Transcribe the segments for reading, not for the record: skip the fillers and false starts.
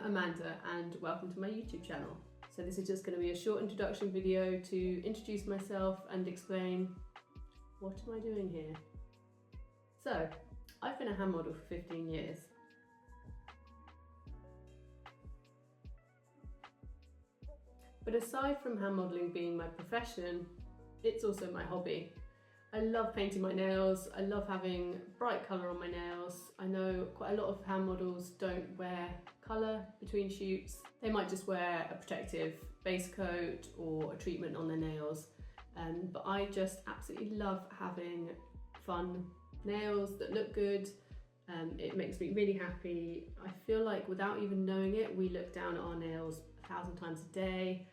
Amanda and welcome to my YouTube channel. So this is just going to be a short introduction video to introduce myself and explain what am I doing here. So I've been a hand model for 15 years. But aside from hand modelling being my profession, it's also my hobby. I love painting my nails, I love having bright colour on my nails. I know quite a lot of hand models don't wear colour between shoots. They might just wear a protective base coat or a treatment on their nails. But I just absolutely love having fun nails that look good. It makes me really happy. I feel like without even knowing it, we look down at our nails 1,000 times a day.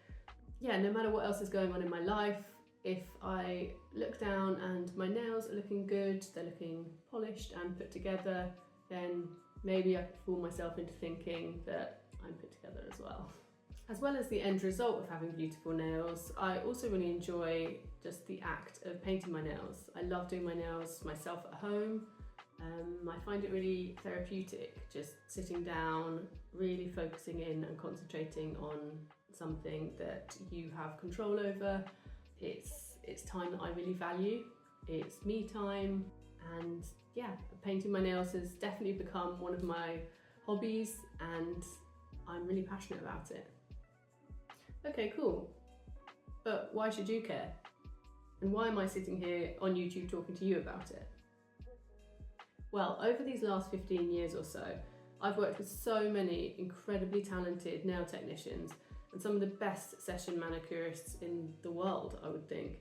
Yeah, no matter what else is going on in my life, if I look down and my nails are looking good, they're looking polished and put together, then maybe I could fool myself into thinking that I'm put together as well. As well as the end result of having beautiful nails, I also really enjoy just the act of painting my nails. I love doing my nails myself at home. I find it really therapeutic, just sitting down, really focusing in and concentrating on something that you have control over. It's time that I really value. It's me time, and yeah, painting my nails has definitely become one of my hobbies and I'm really passionate about it. Okay, cool. But why should you care? And why am I sitting here on YouTube talking to you about it? Well, over these last 15 years or so, I've worked with so many incredibly talented nail technicians and some of the best session manicurists in the world, I would think.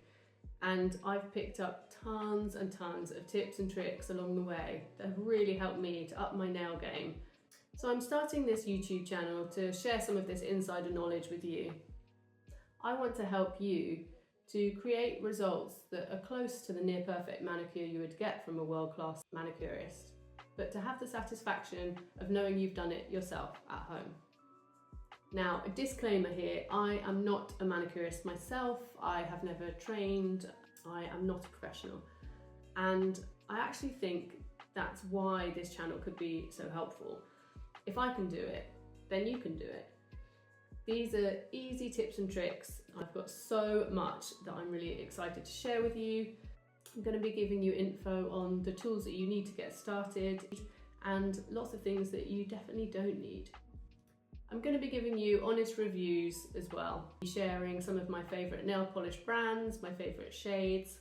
And I've picked up tons and tons of tips and tricks along the way that have really helped me to up my nail game. So I'm starting this YouTube channel to share some of this insider knowledge with you. I want to help you to create results that are close to the near perfect manicure you would get from a world-class manicurist, but to have the satisfaction of knowing you've done it yourself at home. Now, a disclaimer here, I am not a manicurist myself, I have never trained, I am not a professional. And I actually think that's why this channel could be so helpful. If I can do it, then you can do it. These are easy tips and tricks. I've got so much that I'm really excited to share with you. I'm going to be giving you info on the tools that you need to get started and lots of things that you definitely don't need. I'm going to be giving you honest reviews as well, sharing some of my favourite nail polish brands, my favourite shades,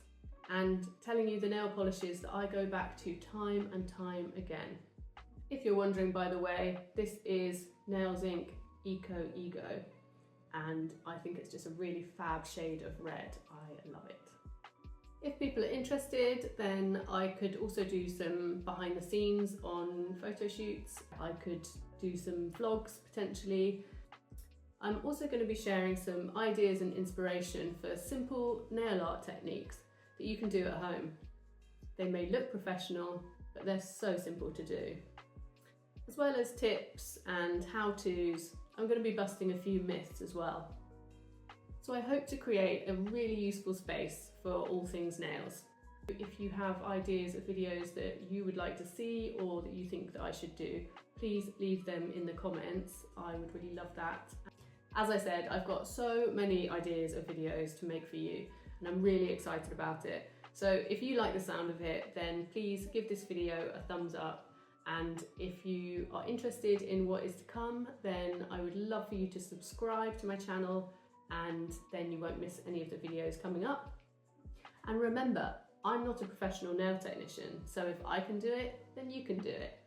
and telling you the nail polishes that I go back to time and time again. If you're wondering, by the way, this is Nails Inc Eco Ego, and I think it's just a really fab shade of red. I love it. If people are interested, then I could also do some behind the scenes on photo shoots. I could do some vlogs potentially. I'm also going to be sharing some ideas and inspiration for simple nail art techniques that you can do at home. They may look professional, but they're so simple to do. As well as tips and how-tos, I'm going to be busting a few myths as well. So I hope to create a really useful space for all things nails. If you have ideas of videos that you would like to see or that you think that I should do, please leave them in the comments. I would really love that. As I said, I've got so many ideas of videos to make for you and I'm really excited about it. So if you like the sound of it, then please give this video a thumbs up. And if you are interested in what is to come, then I would love for you to subscribe to my channel and then you won't miss any of the videos coming up. And remember, I'm not a professional nail technician, so if I can do it, then you can do it.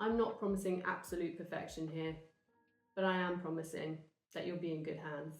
I'm not promising absolute perfection here, but I am promising that you'll be in good hands.